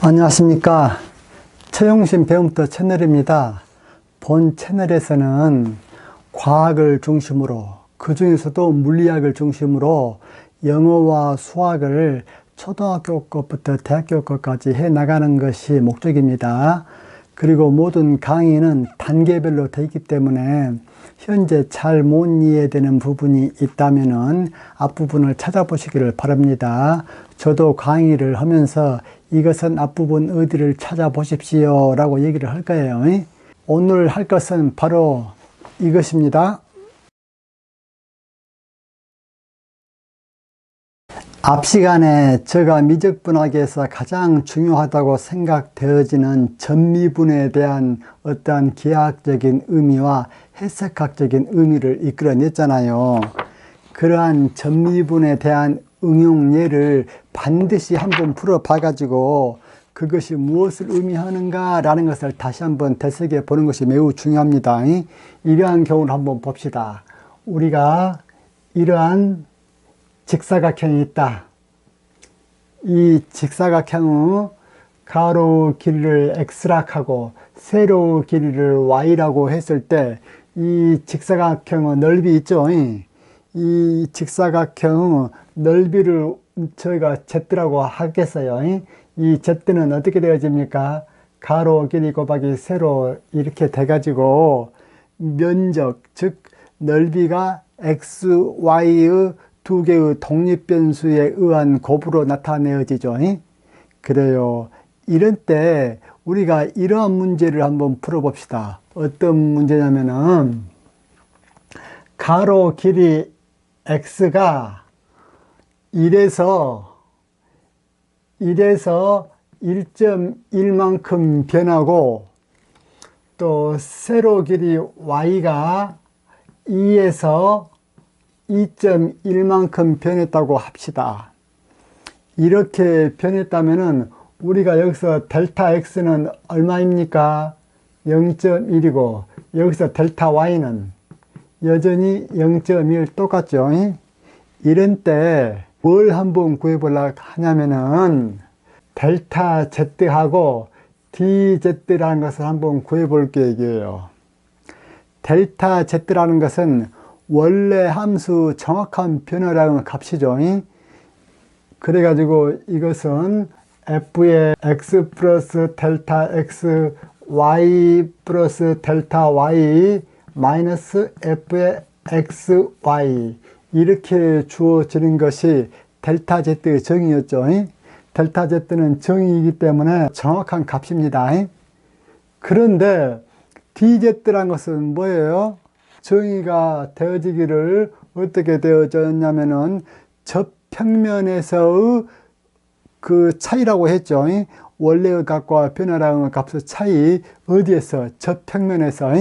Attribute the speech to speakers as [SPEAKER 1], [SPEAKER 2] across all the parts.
[SPEAKER 1] 안녕하십니까. 최용신 배움터 채널입니다. 본 채널에서는 과학을 중심으로, 그 중에서도 물리학을 중심으로 영어와 수학을 초등학교 것부터 대학교 것까지 해 나가는 것이 목적입니다. 그리고 모든 강의는 단계별로 되어 있기 때문에 현재 잘 못 이해되는 부분이 있다면 앞부분을 찾아보시기를 바랍니다. 저도 강의를 하면서 이것은 앞부분 어디를 찾아보십시오 라고 얘기를 할 거예요. 오늘 할 것은 바로 이것입니다. 앞 시간에 제가 미적분학에서 가장 중요하다고 생각되어지는 전미분에 대한 어떠한 기하학적인 의미와 해석학적인 의미를 이끌어냈잖아요. 그러한 전미분에 대한 응용 예를 반드시 한번 풀어봐 가지고 그것이 무엇을 의미하는가 라는 것을 다시 한번 되새겨 보는 것이 매우 중요합니다. 이러한 경우를 한번 봅시다. 우리가 이러한 직사각형이 있다. 이 직사각형의 가로 길이를 x라고 하고 세로 길이를 y라고 했을 때 이 직사각형의 넓이 있죠. 이 직사각형의 넓이를 저희가 z라고 하겠어요. 이 z는 어떻게 되어집니까? 가로 길이 곱하기 세로 이렇게 돼가지고 면적, 즉 넓이가 x, y의 두 개의 독립변수에 의한 곱으로 나타내어지죠. 그래요. 이런 때 우리가 이러한 문제를 한번 풀어봅시다. 어떤 문제냐면은 가로 길이 x가 1에서 1.1만큼 변하고 또 세로 길이 y가 2에서 2.1만큼 변했다고 합시다. 이렇게 변했다면은 우리가 여기서 델타 x는 얼마입니까? 0.1이고 여기서 델타 y는 여전히 0.1 똑같죠. 이런 때 뭘 한번 구해보려고 하냐면은 델타 z하고 dz라는 것을 한번 구해볼 계획이에요. 델타 z라는 것은 원래 함수 정확한 변화량의 값이죠. 그래가지고 이것은 f의 x 플러스 델타 x y 플러스 델타 y 마이너스 f의 xy 이렇게 주어지는 것이 델타 z의 정의였죠. 델타 z는 정의이기 때문에 정확한 값입니다. 그런데 dz라는 것은 뭐예요? 정의가 되어지기를 어떻게 되어졌냐면은 접평면에서의 그 차이라고 했죠. 원래의 값과 변화량의 값의 차이 어디에서? 접평면에서.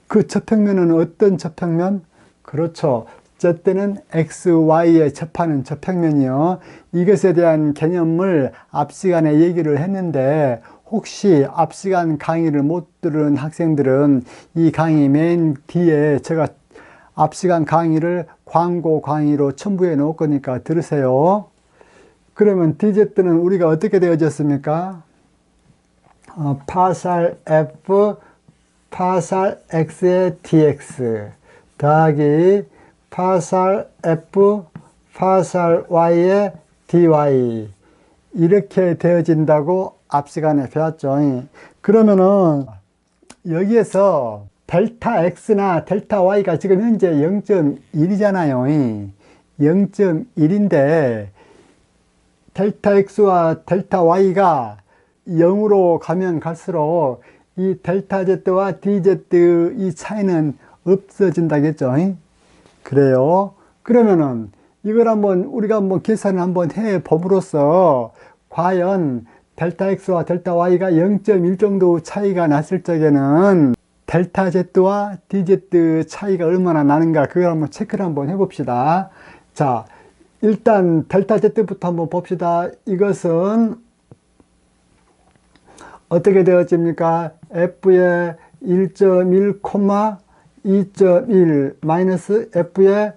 [SPEAKER 1] 그 접평면은 어떤 접평면? 그렇죠. z는 x, y에 접하는 접평면이요. 이것에 대한 개념을 앞 시간에 얘기를 했는데 혹시 앞 시간 강의를 못 들은 학생들은 이 강의 맨 뒤에 제가 앞 시간 강의를 광고 강의로 첨부해 놓을 거니까 들으세요. 그러면 dz는 우리가 어떻게 되어졌습니까? 파살 f 파살 x의 dx 더하기 파살 f 파살 y의 dy 이렇게 되어진다고 앞 시간에 배웠죠. 그러면은 여기에서 델타 x나 델타 y가 지금 현재 0.1이잖아요. 0.1인데 델타 x와 델타 y가 0으로 가면 갈수록 이 델타 z와 dz 이 차이는 없어진다겠죠. 그래요. 그러면은 이걸 우리가 한번 계산을 한번 해 봄으로써 과연 델타 x와 델타 y가 0.1 정도 차이가 났을 적에는 델타 z와 dz 차이가 얼마나 나는가 그걸 한번 체크를 한번 해봅시다. 자, 일단 델타 z부터 한번 봅시다. 이것은 어떻게 되어집니까? f의 1.1, 2.1 마이너스 f의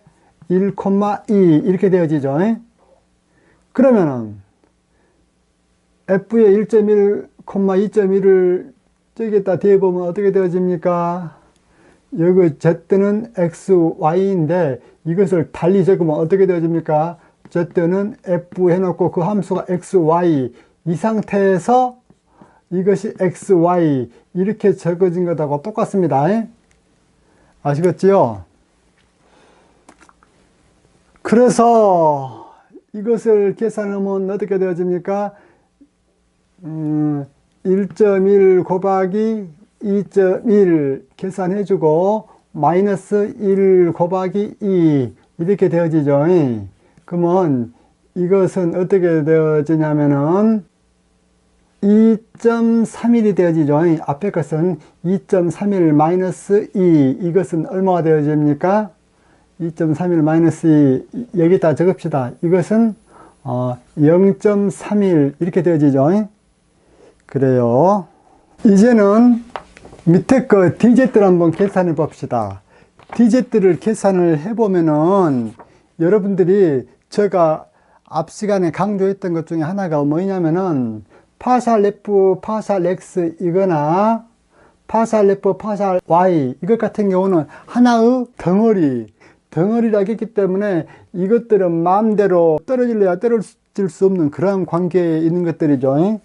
[SPEAKER 1] 1,2 이렇게 되어지죠. 그러면은 f의 1.1, 2.1을 저기에다 대보면 어떻게 되어집니까? 여기 z는 x, y인데 이것을 달리 적으면 어떻게 되어집니까? z는 f 해놓고 그 함수가 x, y 이 상태에서 이것이 x, y 이렇게 적어진 것하고 똑같습니다. 아시겠지요? 그래서 이것을 계산하면 어떻게 되어집니까? 1.1 곱하기 2.1 계산해주고 마이너스 1 곱하기 2 이렇게 되어지죠. 그러면 이것은 어떻게 되어지냐면은 2.31이 되어지죠. 앞에 것은 2.31 마이너스 2 이것은 얼마가 되어집니까? 2.31 마이너스 2 여기다 적읍시다. 이것은 0.31 이렇게 되어지죠. 그래요. 이제는 밑에 거 dz를 한번 계산해 봅시다. dz를 계산을 해보면은 여러분들이 제가 앞 시간에 강조했던 것 중에 하나가 뭐냐면은 파샬 f, 파샬 x 이거나 파샬 f, 파샬 y 이것 같은 경우는 하나의 덩어리라고 했기 때문에 이것들은 마음대로 떨어질래야 떨어질 수 없는 그런 관계에 있는 것들이죠.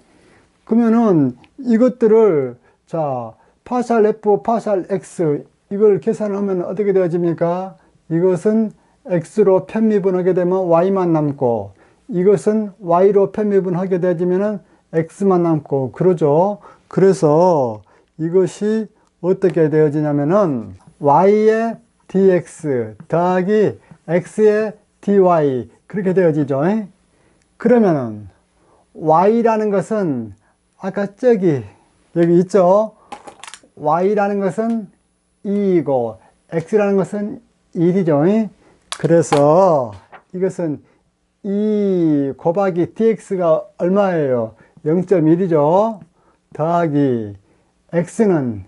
[SPEAKER 1] 그러면은 이것들을 자 파샬 f, 파샬 x 이걸 계산하면 어떻게 되어집니까? 이것은 x로 편미분하게 되면 y만 남고 이것은 y로 편미분하게 되어지면은 x만 남고 그러죠. 그래서 이것이 어떻게 되어지냐면은 y의 dx 더하기 x의 dy 그렇게 되어지죠. 그러면은 y라는 것은 아까 여기 있죠. y라는 것은 2이고 x라는 것은 1이죠. 그래서 이것은 2 곱하기 dx가 얼마예요? 0.1이죠. 더하기 x는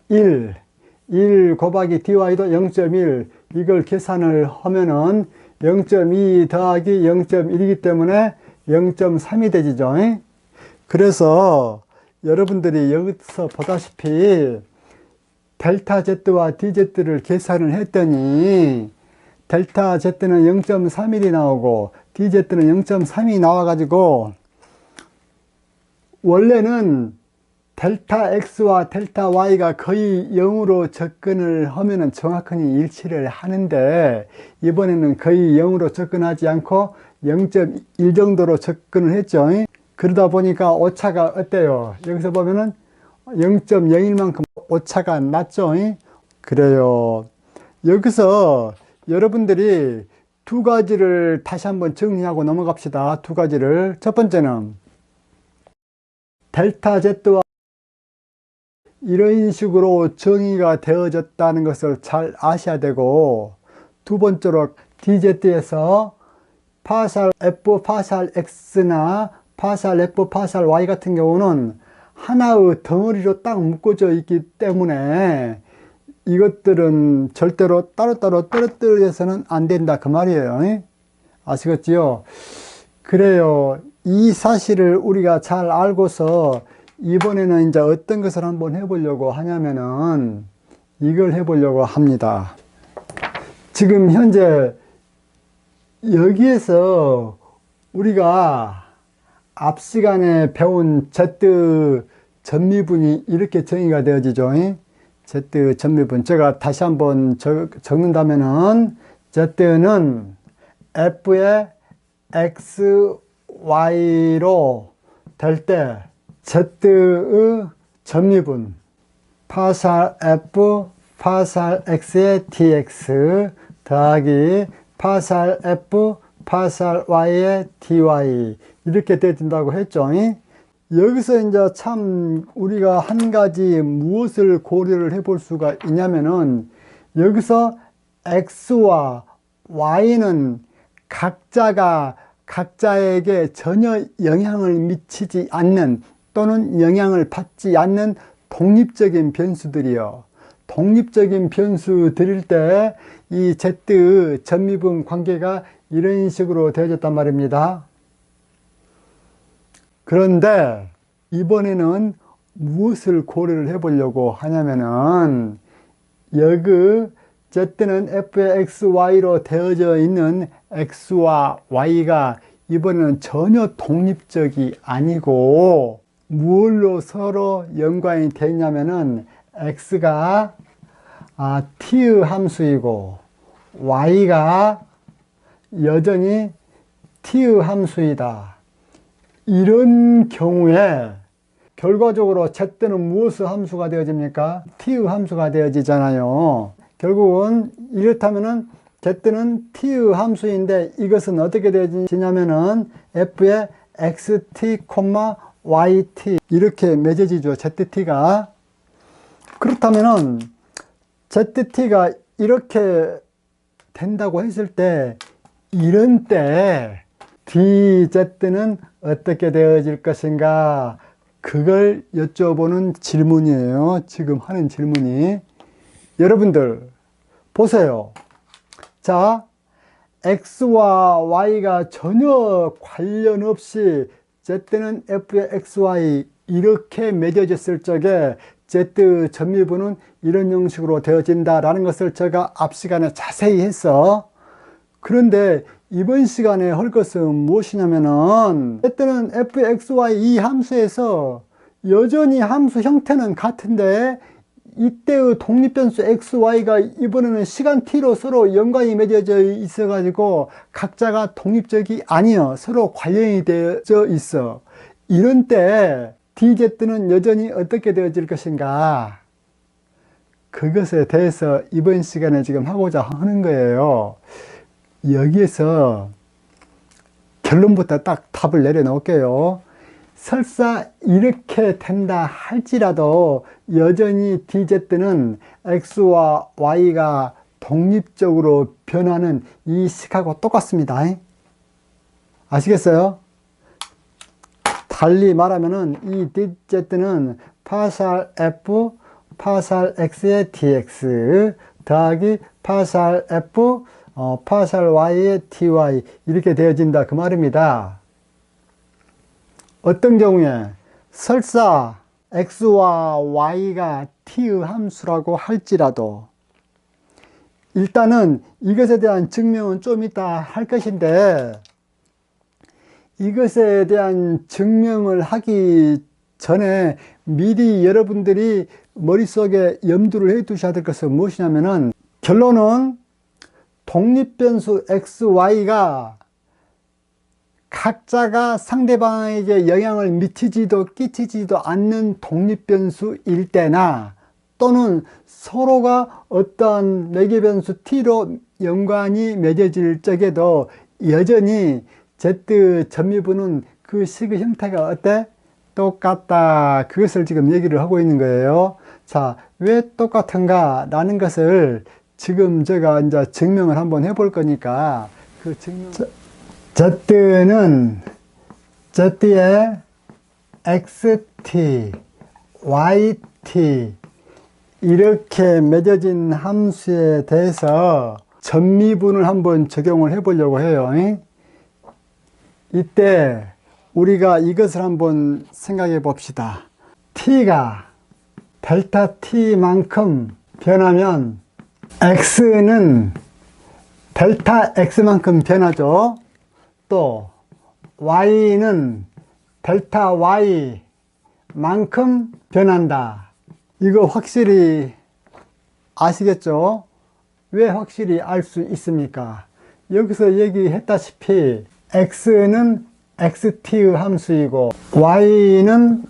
[SPEAKER 1] 1 곱하기 dy도 0.1 이걸 계산을 하면은 0.2 더하기 0.1이기 때문에 0.3이 되지죠. 그래서 여러분들이 여기서 보다시피 델타 z와 dz를 계산을 했더니 델타 z는 0.31이 나오고 dz는 0.3이 나와가지고 원래는 델타 x와 델타 y가 거의 0으로 접근을 하면은 정확하게 일치를 하는데 이번에는 거의 0으로 접근하지 않고 0.1 정도로 접근을 했죠. 그러다 보니까 오차가 어때요? 여기서 보면은 0.01만큼 오차가 났죠. 그래요. 여기서 여러분들이 두 가지를 다시 한번 정리하고 넘어갑시다. 두 가지를. 첫 번째는 델타 z와 이런 식으로 정의가 되어졌다는 것을 잘 아셔야 되고 두 번째로 dz에서 파샬 f, 파샬 x나 파샬 f, 파샬 y 같은 경우는 하나의 덩어리로 딱 묶어져 있기 때문에 이것들은 절대로 따로따로 떨어뜨려서는 안 된다 그 말이에요. 아시겠지요? 그래요. 이 사실을 우리가 잘 알고서 이번에는 이제 어떤 것을 한번 해보려고 하냐면은 이걸 해보려고 합니다. 지금 현재 여기에서 우리가 앞 시간에 배운 Z 전미분이 이렇게 정의가 되어지죠. Z 전미분. 제가 다시 한번 적는다면은 Z는 F의 X, Y로 될 때 Z의 전미분 파샬 F, 파샬 X의 dx 더하기 파샬 F, 파샬 Y의 dy 이렇게 되어진다고 했죠. 여기서 이제 참 우리가 한 가지 무엇을 고려를 해 볼 수가 있냐면은 여기서 X와 Y는 각자에게 전혀 영향을 미치지 않는 또는 영향을 받지 않는 독립적인 변수들이요. 독립적인 변수들일 때 이 Z의 전미분 관계가 이런 식으로 되어졌단 말입니다. 그런데 이번에는 무엇을 고려를 해 보려고 하냐면은 여기 Z는 F의 XY로 되어져 있는 X와 Y가 이번에는 전혀 독립적이 아니고 무엇로 서로 연관이 되냐면은 X가 T의 함수이고 Y가 여전히 T의 함수이다. 이런 경우에 결과적으로 Z는 무엇의 함수가 되어집니까? T의 함수가 되어지잖아요. 결국은 이렇다면은 Z는 T의 함수인데 이것은 어떻게 되어지냐면은 F의 XT, YT 이렇게 맺어지죠. ZT가. 그렇다면은 ZT가 이렇게 된다고 했을 때 이런 때 DZ는 어떻게 되어질 것인가? 그걸 여쭤보는 질문이에요. 지금 하는 질문이. 여러분들 보세요. 자, X와 Y가 전혀 관련 없이 Z는 F의 XY 이렇게 맺어졌을 적에 Z 점유부는 이런 형식으로 되어진다라는 것을 제가 앞 시간에 자세히 했어. 그런데 이번 시간에 할 것은 무엇이냐면은 Z는 F의 XY 이 함수에서 여전히 함수 형태는 같은데 이때의 독립변수 XY가 이번에는 시간 T로 서로 연관이 맺어져 있어 가지고 각자가 독립적이 아니요. 서로 관련이 되어져 있어. 이런 때 DZ는 여전히 어떻게 되어질 것인가? 그것에 대해서 이번 시간에 지금 하고자 하는 거예요. 여기에서 결론부터 딱 답을 내려놓을게요. 설사 이렇게 된다 할지라도 여전히 DZ는 X와 Y가 독립적으로 변하는 이 식하고 똑같습니다. 아시겠어요? 달리 말하면은 이 DZ는 파살 F, 파살 X의 DX 더하기 파살 F, 파살 Y의 TY 이렇게 되어진다 그 말입니다. 어떤 경우에 설사 X와 Y가 T의 함수라고 할지라도 일단은 이것에 대한 증명은 좀 이따 할 것인데 이것에 대한 증명을 하기 전에 미리 여러분들이 머릿속에 염두를 해 두셔야 될 것은 무엇이냐면은 결론은 독립변수 XY가 각자가 상대방에게 영향을 미치지도 끼치지도 않는 독립변수일 때나 또는 서로가 어떤 매개변수 T로 연관이 맺어질 적에도 여전히 Z 점유부는 그 식의 형태가 어때? 똑같다. 그것을 지금 얘기를 하고 있는 거예요. 자, 왜 똑같은가? 라는 것을 지금 제가 이제 증명을 한번 해볼 거니까 그 증명. Z는 Z의 XT, YT 이렇게 맺어진 함수에 대해서 전미분을 한번 적용을 해 보려고 해요. 이때 우리가 이것을 한번 생각해 봅시다. T가 델타 T만큼 변하면 X는 델타 X만큼 변하죠. 또 Y는 델타 Y만큼 변한다. 이거 확실히 아시겠죠? 왜 확실히 알 수 있습니까? 여기서 얘기했다시피 X는 XT의 함수이고 Y는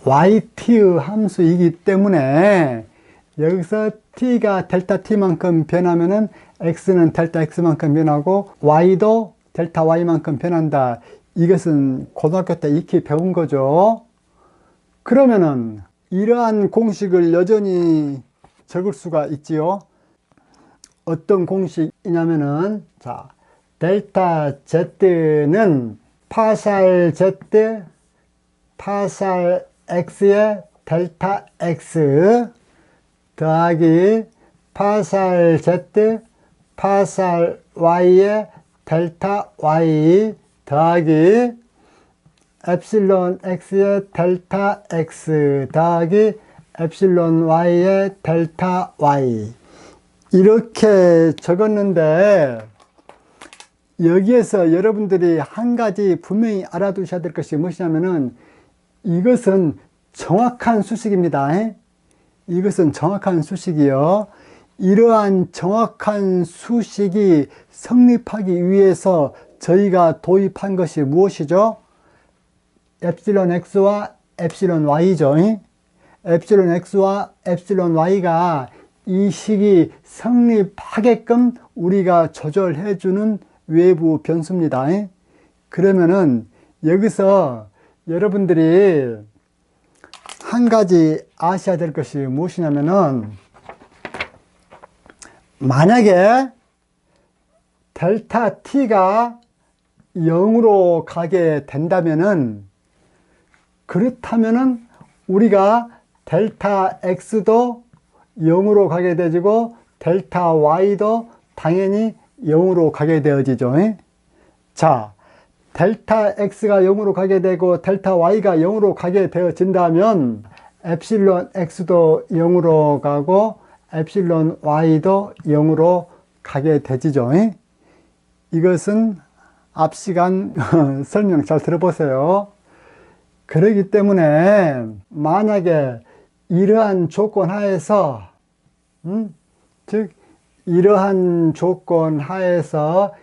[SPEAKER 1] YT의 함수이기 때문에 여기서 T가 델타 T만큼 변하면은 X는 델타 X만큼 변하고 Y도 델타 Y만큼 변한다. 이것은 고등학교 때 익히 배운 거죠. 그러면은 이러한 공식을 여전히 적을 수가 있지요. 어떤 공식이냐면은 자, 델타 Z는 파살 Z 파살 X의 델타 X 더하기 파살 Z 파살 Y의 델타 Y 더하기 엡실론 x의 델타 x 더하기 엡실론 y의 델타 y 이렇게 적었는데 여기에서 여러분들이 한 가지 분명히 알아두셔야 될 것이 무엇이냐면은 이것은 정확한 수식입니다. 이것은 정확한 수식이요. 이러한 정확한 수식이 성립하기 위해서 저희가 도입한 것이 무엇이죠? 엡실론 x와 엡실론 y죠. 엡실론 x와 엡실론 y가 이 식이 성립하게끔 우리가 조절해주는 외부 변수입니다. 그러면은 여기서 여러분들이 한 가지 아셔야 될 것이 무엇이냐면은 만약에 델타 t가 0으로 가게 된다면은 그렇다면은 우리가 델타 x도 0으로 가게 되지고 델타 y도 당연히 0으로 가게 되어지죠. 자, 델타 x가 0으로 가게 되고 델타 y가 0으로 가게 되어진다면 엡실론 x도 0으로 가고 엡실론 y도 0으로 가게 되지죠. 이것은 앞 시간 설명 잘 들어보세요. 그렇기 때문에 만약에 이러한 조건 하에서 즉 이러한 조건 하에서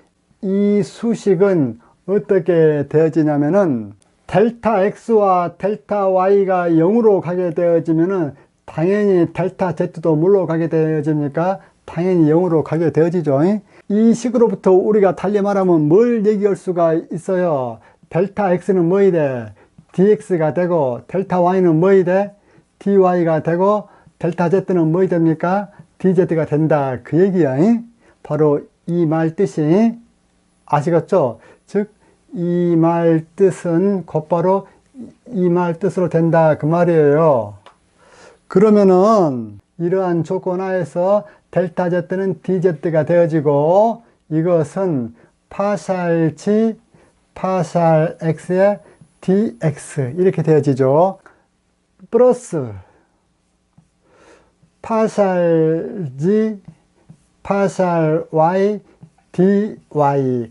[SPEAKER 1] 이 수식은 어떻게 되어지냐면은 델타 x와 델타 y가 0으로 가게 되어지면은 당연히 델타 z도 물로 가게 되어집니까? 당연히 0으로 가게 되어지죠. 이 식으로부터 우리가 달리 말하면 뭘 얘기할 수가 있어요? 델타 x는 뭐이 돼? dx가 되고 델타 y는 뭐이 돼? dy가 되고 델타 z는 뭐이 됩니까? dz가 된다 그 얘기야. 바로 이 말 뜻이 아시겠죠? 즉 이 말 뜻은 곧바로 이 말 뜻으로 된다 그 말이에요. 그러면은 이러한 조건 하에서 델타 z는 dz가 되어지고 이것은 파샬 g 파샬 x의 dx 이렇게 되어지죠. 플러스 파샬 g 파샬 y dy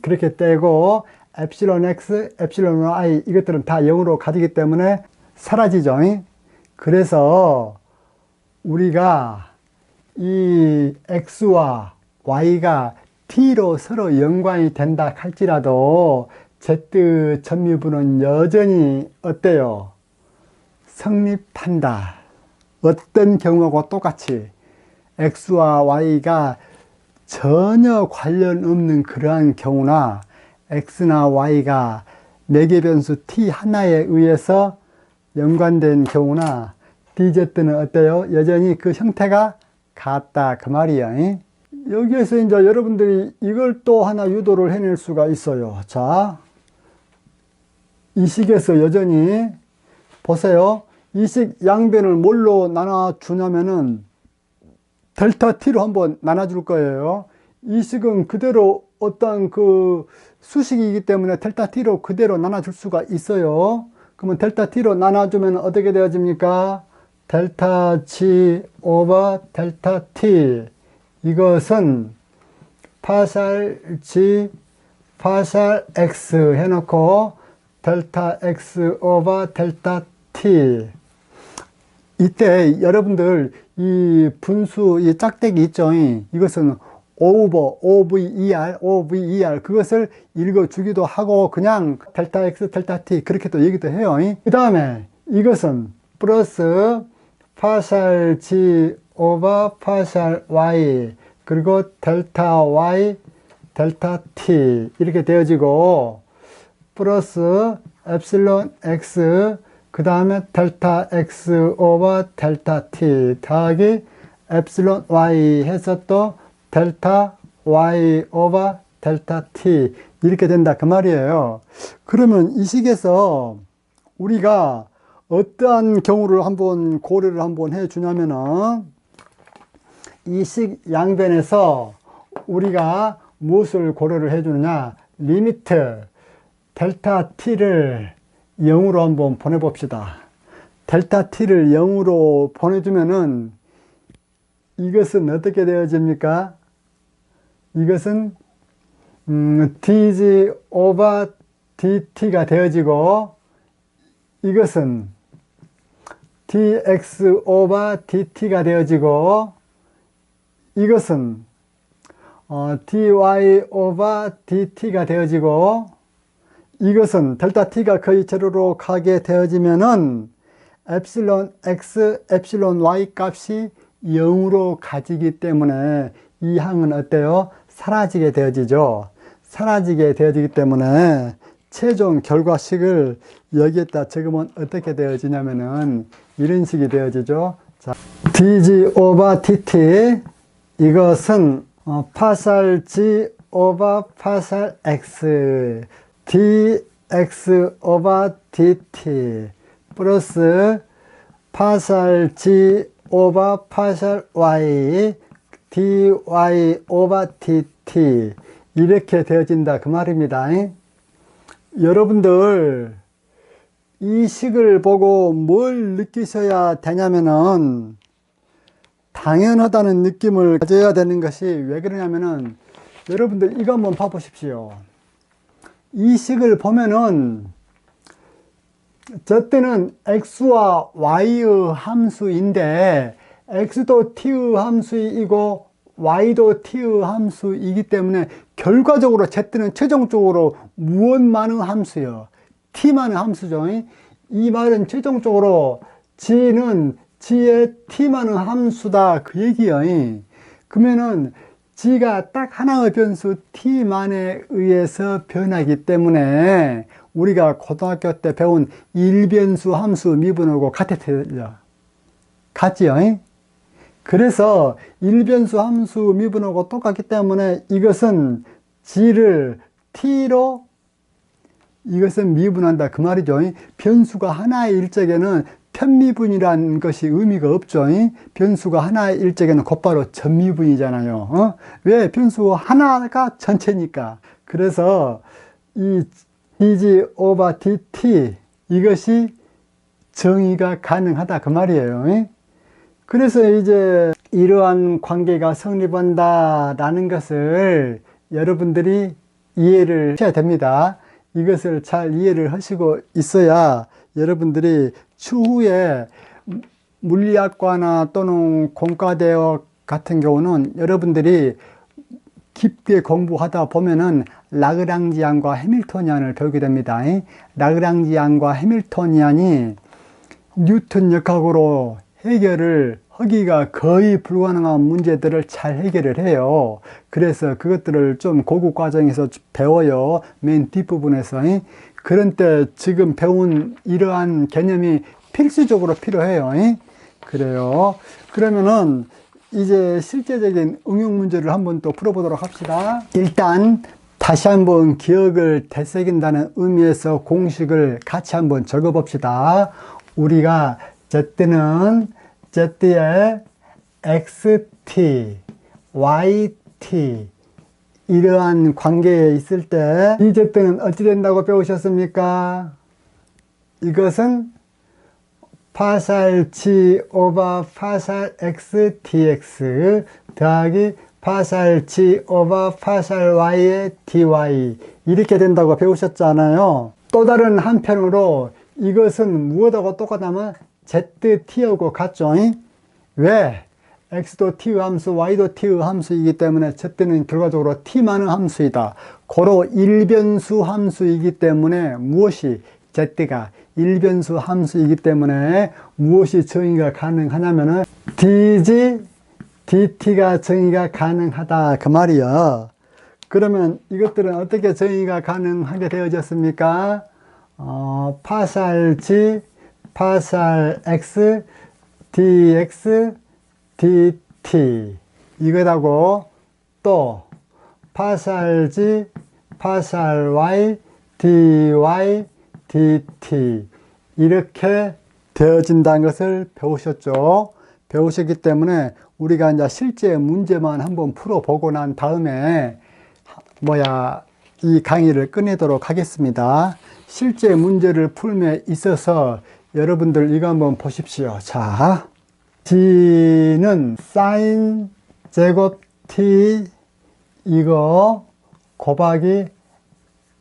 [SPEAKER 1] 그렇게 되고 엡실론 x 엡실론 y 이것들은 다 0으로 가지기 때문에 사라지죠. 그래서 우리가 이 x와 y가 t로 서로 연관이 된다 할지라도 z 점유부는 여전히 어때요? 성립한다. 어떤 경우하고 똑같이 x와 y가 전혀 관련 없는 그러한 경우나 x나 y가 매개변수 t 하나에 의해서 연관된 경우나 dz는 어때요? 여전히 그 형태가 같다 그 말이야. 여기에서 이제 여러분들이 이걸 또 하나 유도를 해낼 수가 있어요. 자, 이 식에서 여전히 보세요. 이 식 양변을 뭘로 나눠주냐면은 델타 t로 한번 나눠줄 거예요. 이 식은 그대로 어떤 그 수식이기 때문에 델타 t로 그대로 나눠줄 수가 있어요. 그러면 델타 t로 나눠주면 어떻게 되어집니까? 델타 g 오버 델타 t 이것은 파샬 g 파샬 x 해놓고 델타 x 오버 델타 t 이때 여러분들 이 분수 이 짝대기 있죠. 이것은 오버 OVER 그것을 읽어주기도 하고 그냥 델타 x 델타 t 그렇게 또 얘기도 해요. 그 다음에 이것은 플러스 파샬 g 오버 파샬 y 그리고 델타 y 델타 t 이렇게 되어지고 플러스 엡실론 x 그 다음에 델타 x 오버 델타 t 더하기 엡실론 y 해서 또 델타 y 오버 델타 t 이렇게 된다 그 말이에요. 그러면 이 식에서 우리가 어떠한 경우를 한번 고려를 한번 해 주냐면은 이 식 양변에서 우리가 무엇을 고려를 해 주느냐 리미트 델타 t를 0으로 한번 보내봅시다. 델타 t를 0으로 보내주면은 이것은 어떻게 되어집니까? 이것은 dg over dt가 되어지고, 이것은 dx over dt가 되어지고, 이것은 dy over dt가 되어지고, 이것은 델타 t가 거의 제로로 가게 되어지면은 epsilon x, epsilon y 값이 0으로 가지기 때문에 이 항은 어때요? 사라지게 되어지죠. 사라지게 되어지기 때문에 최종 결과식을 여기에다 적으면 어떻게 되어지냐면은 이런 식이 되어지죠. 자, dg over dt, 이것은 파살 g over 파살 x, dx over dt 플러스 파살 g over 파살 y, dy over dt 이렇게 되어진다 그 말입니다. 여러분들 이 식을 보고 뭘 느끼셔야 되냐면은 당연하다는 느낌을 가져야 되는 것이 왜 그러냐면은 여러분들 이거 한번 봐보십시오. 이 식을 보면은 저 때는 x와 y의 함수인데 x도 t의 함수이고 y도 t의 함수이기 때문에 결과적으로 z는 최종적으로 무엇만의 함수요? t만의 함수죠. 이 말은 최종적으로 g는 g의 t만의 함수다 그 얘기요. 그러면은 g가 딱 하나의 변수 t만에 의해서 변하기 때문에 우리가 고등학교 때 배운 일변수 함수 미분하고 같았죠. 같지요? 그래서 일변수 함수 미분하고 똑같기 때문에 이것은 g를 t로 이것은 미분한다 그 말이죠. 변수가 하나일 적에는 편미분이라는 것이 의미가 없죠. 변수가 하나일 적에는 곧바로 전미분이잖아요. 왜? 변수 하나가 전체니까. 그래서 이 dg over dt 이것이 정의가 가능하다 그 말이에요. 그래서 이제 이러한 관계가 성립한다 라는 것을 여러분들이 이해를 하셔야 됩니다. 이것을 잘 이해를 하시고 있어야 여러분들이 추후에 물리학과나 또는 공과대학 같은 경우는 여러분들이 깊게 공부하다 보면은 라그랑지안과 해밀토니안을 배우게 됩니다. 라그랑지안과 해밀토니안이 뉴턴 역학으로 해결을 하기가 거의 불가능한 문제들을 잘 해결을 해요. 그래서 그것들을 좀 고급 과정에서 배워요. 맨 뒷부분에서. 그런 때 지금 배운 이러한 개념이 필수적으로 필요해요. 그래요. 그러면은 이제 실제적인 응용 문제를 한번 또 풀어보도록 합시다. 일단 다시 한번 기억을 되새긴다는 의미에서 공식을 같이 한번 적어 봅시다. 우리가 z는 z의 xt, yt 이러한 관계에 있을 때 이 z는 어찌 된다고 배우셨습니까? 이것은 파살 g over 파살 x dx 더하기 파살 g over 파살 y의 dy 이렇게 된다고 배우셨잖아요. 또 다른 한편으로 이것은 무엇하고 똑같냐면 zt하고 같죠. 왜? x도 t의 함수, y도 t의 함수이기 때문에 z는 결과적으로 t만의 함수이다. 고로 일변수 함수이기 때문에 무엇이 z가 일변수 함수이기 때문에 무엇이 정의가 가능하냐면은 dg dt가 정의가 가능하다 그 말이요. 그러면 이것들은 어떻게 정의가 가능하게 되어졌습니까? 파살 g 파살 x dx dt 이것하고 또 파살 g 파살 y dy dt 이렇게 되어진다는 것을 배우셨죠. 배우셨기 때문에 우리가 이제 실제 문제만 한번 풀어보고 난 다음에 이 강의를 끝내도록 하겠습니다. 실제 문제를 풀며 있어서 여러분들 이거 한번 보십시오. 자, D는 사인 제곱 T 이거 곱하기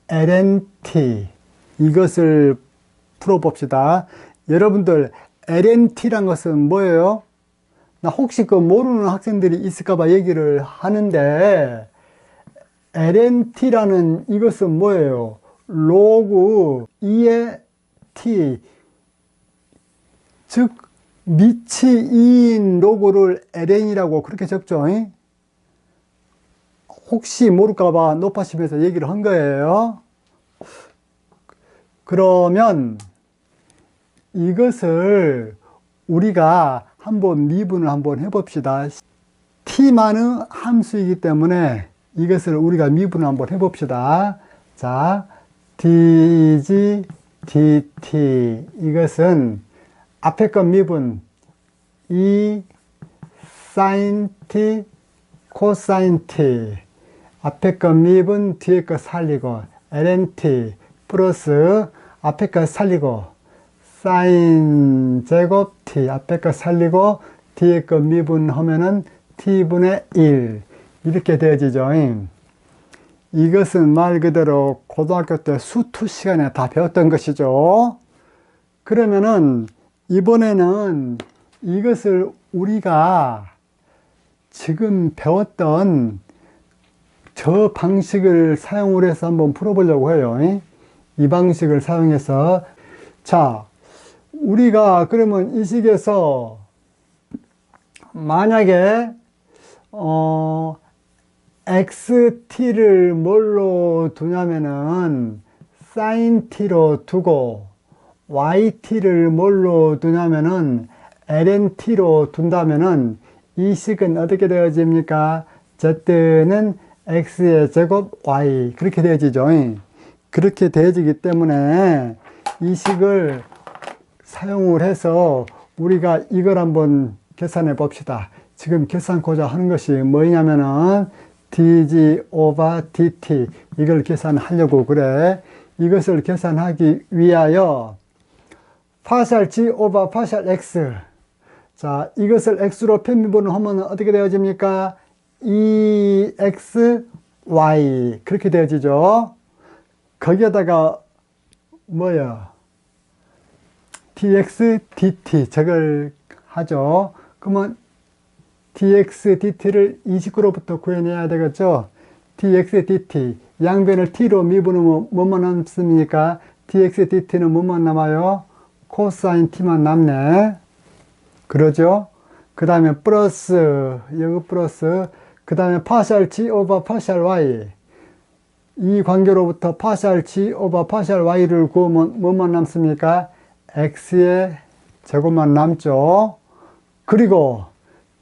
[SPEAKER 1] ln T 이것을 풀어봅시다. 여러분들 ln T란 것은 뭐예요? 나 혹시 그 모르는 학생들이 있을까봐 얘기를 하는데 ln T라는 이것은 뭐예요? 로그 2의 T 즉 밑이 2인 로그를 ln이라고 그렇게 적죠. 혹시 모를까봐 높아시면서 얘기를 한 거예요. 그러면 이것을 우리가 한번 미분을 한번 해봅시다. t만의 함수이기 때문에 이것을 우리가 미분을 한번 해봅시다. 자, dg dt 이것은 앞에 건 미분 2 sin t 코사인 t 앞에 거 미분 뒤에 거 살리고 ln t 플러스 앞에 거 살리고 사인 제곱 t 앞에 거 살리고 뒤에 거 미분하면은 t분의 1 이렇게 되어지죠. 이것은 말 그대로 고등학교 때 수투 시간에 다 배웠던 것이죠. 그러면은 이번에는 이것을 우리가 지금 배웠던 저 방식을 사용을 해서 한번 풀어보려고 해요. 이 방식을 사용해서 자, 우리가 그러면 이 식에서 만약에 xt를 뭘로 두냐면은 sin t로 두고 yt를 뭘로 두냐면은 ln t로 둔다면은 이 식은 어떻게 되어집니까? z는 x의 제곱 y 그렇게 되어지죠. 그렇게 되어지기 때문에 이 식을 사용을 해서 우리가 이걸 한번 계산해 봅시다. 지금 계산코자 하는 것이 뭐냐면은 dg over dt 이걸 계산하려고 그래. 이것을 계산하기 위하여 파셜 g over 파셜 x 자, 이것을 x로 편미분을 하면 어떻게 되어집니까? 2x y 그렇게 되어지죠. 거기에다가 뭐야? dx dt 저걸 하죠. 그러면 dx dt를 29로부터 구해내야 되겠죠. dx dt 양변을 t로 미분하면 뭐만 남습니까? dx dt는 뭐만 남아요? 코사인 t만 남네. 그러죠? 그 다음에 플러스 여기 플러스 그 다음에 파셜 g 오버 파셜 y 이 관계로부터 파셜 g 오버 파셜 y를 구하면 뭐만 남습니까? x의 제곱만 남죠. 그리고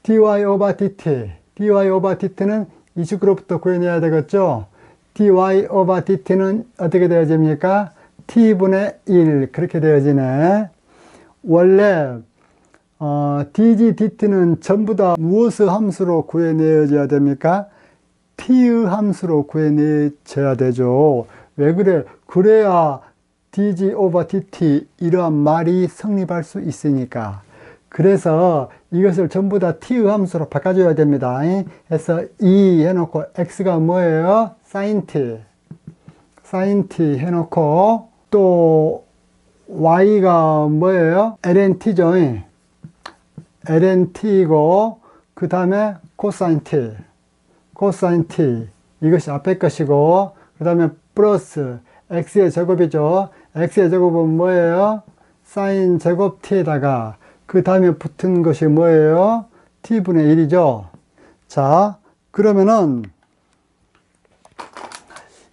[SPEAKER 1] dy 오버 dt는 29로부터 구해내야 되겠죠. dy 오버 dt는 어떻게 되어집니까? t분의 1 그렇게 되어지네. 원래 dg dt는 전부 다 무엇의 함수로 구해내어져야 됩니까? t의 함수로 구해내져야 되죠. 왜 그래? 그래야 dg over dt 이러한 말이 성립할 수 있으니까. 그래서 이것을 전부 다 t의 함수로 바꿔줘야 됩니다. 그래서 2 해놓고 x가 뭐예요? sin t 해놓고 또 y가 뭐예요? ln t죠. ln t이고 그 다음에 코사인 t 이것이 앞에 것이고 그 다음에 플러스 x의 제곱이죠. x의 제곱은 뭐예요? 사인 제곱 t에다가 그 다음에 붙은 것이 뭐예요? t분의 1이죠. 자, 그러면은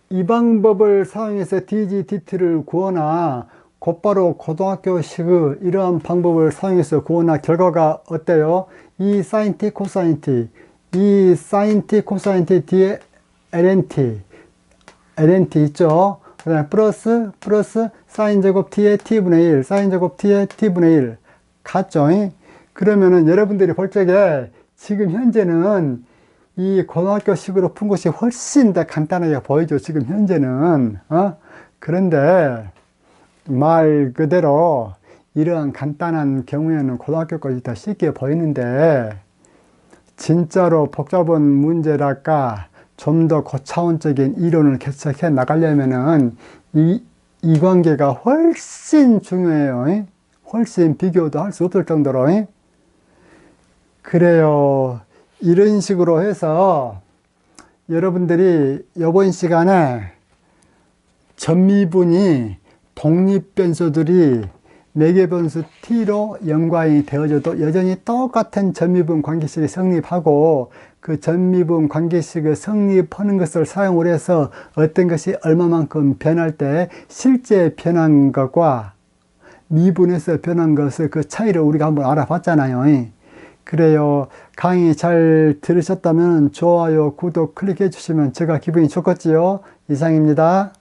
[SPEAKER 1] 이 방법을 사용해서 dg dt를 구하나 곧바로 고등학교식의 이러한 방법을 사용해서 구하나 결과가 어때요? 이 sin t 코사인 t 이 sin t 코사인 t 뒤에 ln t 있죠. 그 다음에 플러스 사인 제곱 t의 t분의 1 사인 제곱 t의 t분의 1 같죠. 그러면은 여러분들이 볼 적에 지금 현재는 이 고등학교식으로 푼 것이 훨씬 더 간단하게 보이죠. 지금 현재는. 그런데 말 그대로 이러한 간단한 경우에는 고등학교까지 더 쉽게 보이는데 진짜로 복잡한 문제랄까 좀 더 고차원적인 이론을 개척해 나가려면은 이 관계가 훨씬 중요해요. 훨씬 비교도 할 수 없을 정도로. 그래요. 이런 식으로 해서 여러분들이 이번 시간에 전미분이 독립변수들이 매개변수 t로 연관이 되어져도 여전히 똑같은 전미분 관계식이 성립하고 그 전미분 관계식을 성립하는 것을 사용을 해서 어떤 것이 얼마만큼 변할 때 실제 변한 것과 미분에서 변한 것을 그 차이를 우리가 한번 알아봤잖아요. 그래요. 강의 잘 들으셨다면 좋아요, 구독 클릭해 주시면 제가 기분이 좋겠지요. 이상입니다.